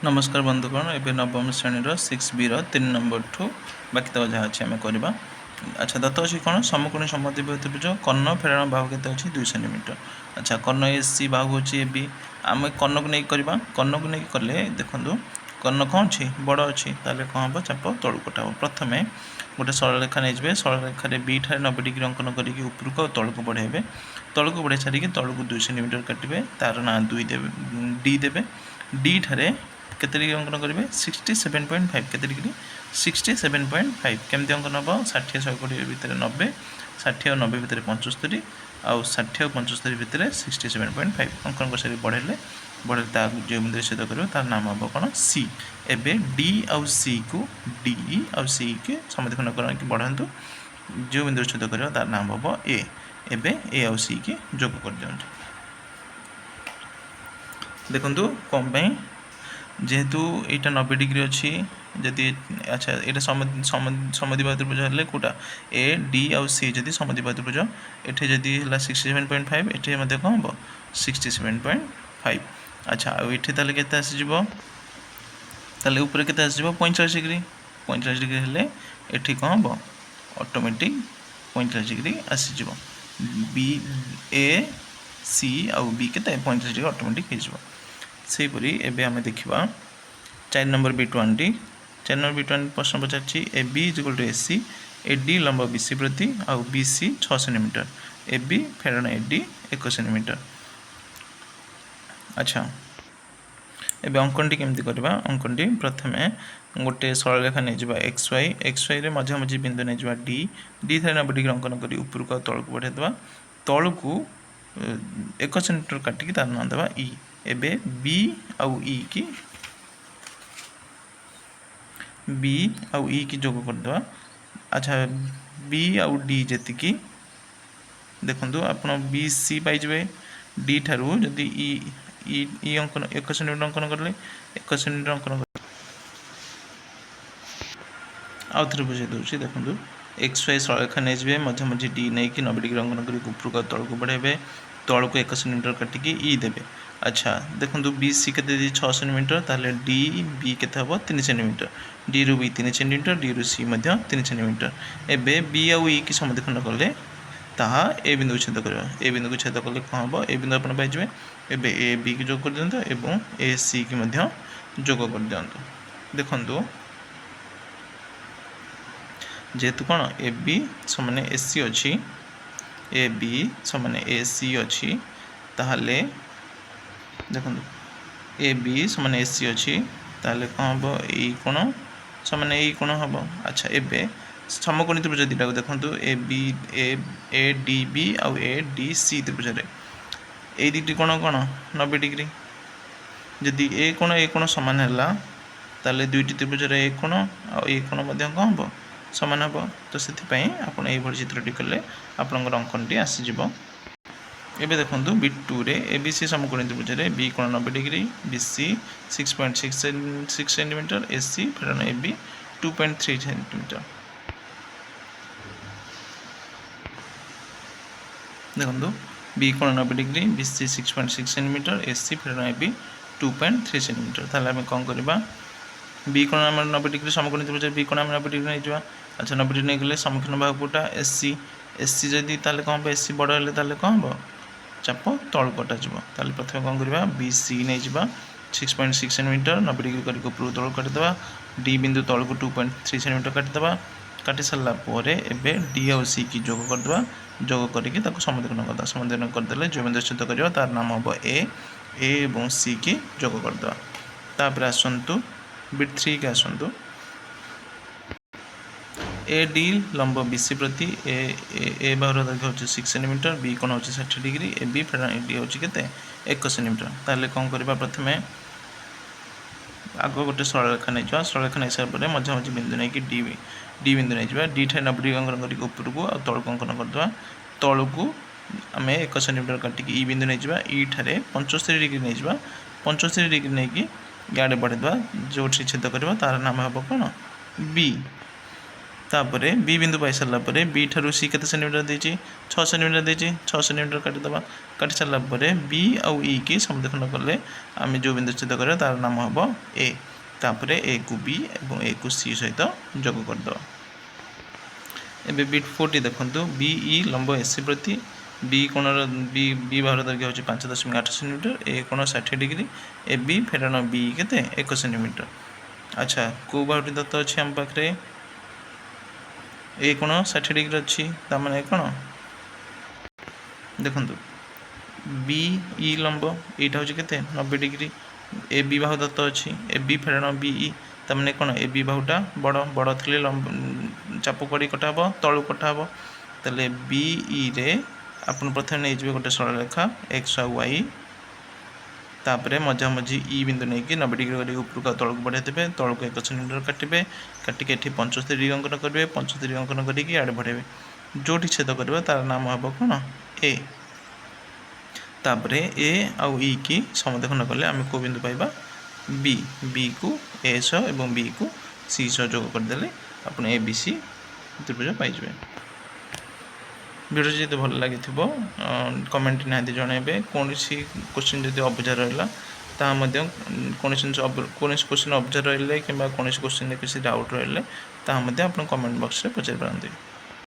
नमस्कार बंधुगण एवं नवम श्रेणी 6B 3 नंबर ठू बाकी तक जहाँ अच्छे आम करवा। अच्छा दत्त अच्छी कौन समकोणी समद्विबाहु कर्ण फेराण बाहु के 2 सेंटीमीटर। अच्छा कर्ण एसी बाहु अच्छी ए बी आम कर्ण को नहीं करवा। कर्ण को नहीं कले देखो कर्ण कौन अच्छी बड़ अच्छी ताले कौन हम चाप तलू कटा हम प्रथम गोटे सरल रेखा नहीं जाए सरल रेखार बी ठार 90 डिग्री अंकन करके उपरको तल को बढ़ेबे तल को बढ़े सारिक तल को 2 सेंटीमीटर काटे तार ना 2 देवे डी देवे डी ठारे केते डिग्री अंकन करेंगे 67.5 केते डिग्री 67.5 केमती अंकन हम 60 120 भितर 90 60 और 90 भितर 75 आउ 60 और 75 भितर 67.5 अंकन कर सारी बढ़े बढ़े जो बिंदु छेद कर तार नाम हम कौन सी एवं डी आउ सी को डी आउ सी के समद्विखंड करके बढ़ातु जो बिंदु छेद कर तार नाम हम ए एवं ए आउ सी के जोग कर दिखाँ देखु कौन जेहेतु यहाँ 90 डिग्री अच्छी जदि अच्छा ये समद्विबाहु त्रिभुज हेल्ले कौटा ए डी आउ सी जदि समद्विबाहु त्रिभुज एठी जदि है 67.5 एठी मध्य कौन हम 67.5 अच्छा आठी ताले केते आसीजिवो ताले ऊपर केते आसीजिवो 45 डिग्री 45 डिग्री हेल्ले एठी कौन हम ऑटोमेटिक 45 डिग्री आसीजिवो बी ए सी आउ बी केते 45 डिग्री ऑटोमेटिक हो सेहीपरी एबे आमे देखिबा 4 नंबर B20 4 नंबर B20 प्रश्न पचार A B is equal to A C A D लंब बी सी प्रति आउ B C 6 centimetre A B फेराण ए डी 1 सेंटीमीटर। अच्छा एबे अंकन टी केमती करबा अंकन टी प्रथमे गोटे सरल रेखा नहीं जावा एक्स वाई रे मझा मझी बिंदु नहीं जावा डी डी थारे 90 डिग्री अंकन करी ऊपर को तल को बढ़े देबा तल को 1 सेंटीमीटर काटिकी तार नाम देबा ई एबे बी आउ ई की बी आउ ई की जोग कर देबा। अच्छा बी आउ डी जति की देखंतु आपण बी सी पाई जबे डी ठारू जदि ई ई ई अंकन 1 सेंटीमीटर अंकन करले 1 सेंटीमीटर अंकन आउ थरे बुझे दउछि देखंतु एक्स वाई सरलरेखा नहीं जाए मध्य मझी डी नहीं कि 90 डिग्री अंकन कर ऊपर को तल को बढ़ेबे तल को 1 सेंटीमीटर काटिकी ई देबे। अच्छा देखो बी सी के 6 सेंटीमीटर ताले डी बी के 3 सेंटीमीटर डी रु बी 3 सेंटीमीटर डी रु सी 3 सेंटीमीटर एबे बी आउ ई की समद्विखंड कले ताहा ए बिंदु छेद करबा ए बिंदु को छेद कले कौन हम ए बिंदु अपन पाइबे एबे ए बी की जोग कर दियंतु एवं ए सी की मध्य जोग कर दियंतु देखंतु जेहेतु कौन ए बी समान ए सी अच्छी ए बी समान ए सी अच्छी ताहले देखो ए बी समान ए सी अच्छी ताहले कौन हम यही कोण समान यही कोण हम। अच्छा एबे समकोणी त्रिभुज दुटा को देखो A B A D B आउ ए डी सी त्रिभुज ए दुटी कोण कौन 90 डिग्री जदि ए कोण सामान है ताले दुईटी त्रिभुज ए कोण आ ए कोण कौन हम सामान हम तो से आप चित्रटी कले आपंकर अंकनटी आसीज। एबे देखंतु B2 रे ABC समकोणी त्रिभुज रे B कोण 90 degree BC 6.6 centimetre AC फेराण AB 2.3 centimetre देखंतु B कोण 90 degree BC 6.6 centimetre AC फेराण AB 2.3 centimetre ताले हम कोन करबा बी कोण आम 90 डिग्री समकोणी त्रिभुज बी कोण आम 90 डिग्री नहीं जावा। अच्छा 90 डिग्री नहीं गले सम्मुखीन भाग कोटा एससी एससी जदि ताले कौन एससी बड़ हेले ताले कौन हम चाप तल कटा जाव ताले प्रथम कौन करबा बी सी नहीं जावा 6.6 सेंटीमीटर 90 डिग्री करके ऊपर तल काटि देबा डी बिंदु तल को 2.3 सेंटीमीटर काटि देबा काटि सारा पर एबे डी आउ सी की जोग कर देबा जोग करके ताको समद्विखंड करदा समद्विखंड कर देले जो बिंदु छेद करबा तार नाम हम ए एवं सी की जोग कर देबा। तापर आसंतु B3 के आसंतु ए डी लंब BC प्रति ए बाहर दैर्घ्य होची 6 सेंटीमीटर बी कोण होची 60 डिग्री ए बी फेराण ए डी होची केते 1 सेंटीमीटर ताले कोन करबा प्रथमे आगो गोटे सरल रेखा नै जा सरल रेखा नै सार पर मध्य मध्य बिंदु नै कि डी बिंदु नै जा डी ठाय 90 डिग्री अंकन करी ऊपर को और तळ को अंकन कर दवा तळ को हमें 1 सेंटीमीटर काटी ई बिंदु नै जा ई ठारे 75 डिग्री नै जा 75 डिग्री नै कि गाड़े बढ़ेदा जो छेद करवा तार नाम हम कौन बी तापर बी बिंदु पाई सारा बी ठारू सी केते सेंटीमीटर देछि 6 सेंटीमीटर देछि 6 सेंटीमीटर काटिदेबा काटि सारा बी आउ ई की समद्विखंड कले आम जो बिंदु छेद करा तार नाम हम ए तापर ए को बी और ए को सी सहित जोग करदे एबे बिट 40 देखंतु बी ई लंब एसी प्रति बी कोण बी बी बाहुर दैर्घ्य होछि 5.8 सेंटीमीटर ए कोण 60 डिग्री ए बी फेराण बी केते 1 सेंटीमीटर। अच्छा को बाहुटी दत्त अछि हम पाखरे ए कोण 60 डिग्री अच्छी तार कोण देखो बी ई लंब यहाँ हूँ के 90 डिग्री ए बी बाहु दत्त अच्छी ए बी फेराण बी ई तार कौन ए बी बाहुटा बड़ बड़ थे लंब चाप कड़ी कटा हे तलू कटा हे तेल बी ई रे आप प्रथम नहीं गोटे सरल रेखा एक्स आ वाई तापर मझा मझी ई बिंदु नहीं कि 90 डिग्री कर उपरक तौक बढ़ाई देते तौक 1 सेंटीमीटर काटे काटिक ये 75 डिग्री अंकन करेंगे 75 डिग्री अंकन करके आड़े बढ़ेबे जो छेद कर तार नाम हम कौन ए तापर ए आउ ई की समद्विखंड कले आम को बिंदु पाइबा बी बी को ए सह और बी को सी सह जोग करदे आप ए बी सी त्रिभुज पाइबे। वीडियो जब भल लगी कमेंट निहाती जनइबे कौन क्वेश्चन जब अबुझा रहा कौन क्वेश्चन अबुझा रही कि कौन क्वेश्चन किसी डाउट रही आप कमेंट बॉक्स में पचारि पारती।